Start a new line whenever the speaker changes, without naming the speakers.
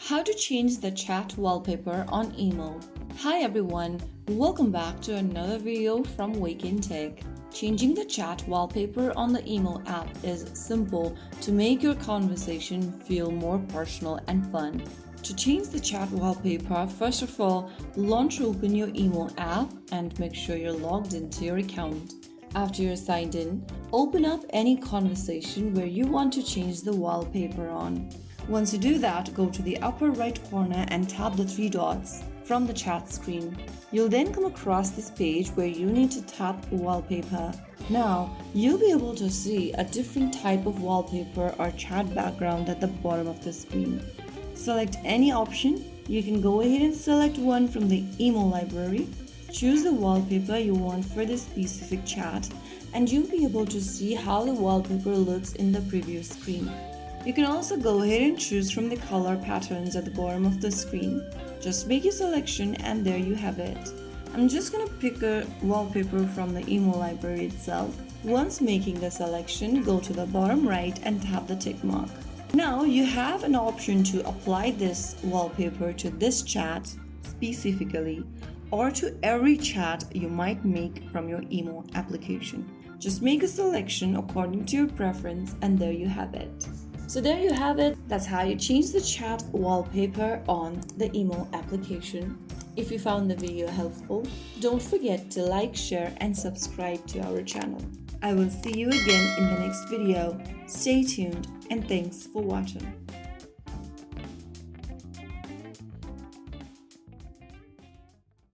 How to change the chat wallpaper on IMO. Hi everyone, welcome back to another video from Wake&Tech. Changing the chat wallpaper on the IMO app is simple to make your conversation feel more personal and fun. To change the chat wallpaper, first of all, launch or open your IMO app and make sure you're logged into your account. After you're signed in, open up any conversation where you want to change the wallpaper on. Once you do that, go to the upper right corner and tap the three dots from the chat screen. You'll then come across this page where you need to tap Wallpaper. Now, you'll be able to see a different type of wallpaper or chat background at the bottom of the screen. Select any option. You can go ahead and select one from the IMO library. Choose the wallpaper you want for this specific chat, and you'll be able to see how the wallpaper looks in the preview screen. You can also go ahead and choose from the color patterns at the bottom of the screen. Just make your selection and there you have it. I'm just gonna pick a wallpaper from the IMO library itself. Once making the selection, go to the bottom right and tap the tick mark. Now you have an option to apply this wallpaper to this chat specifically or to every chat you might make from your IMO application. Just make a selection according to your preference and there you have it. So there you have it. That's how you change the chat wallpaper on the IMO application. If you found the video helpful, don't forget to like, share and subscribe to our channel. I will see you again in the next video. Stay tuned and thanks for watching.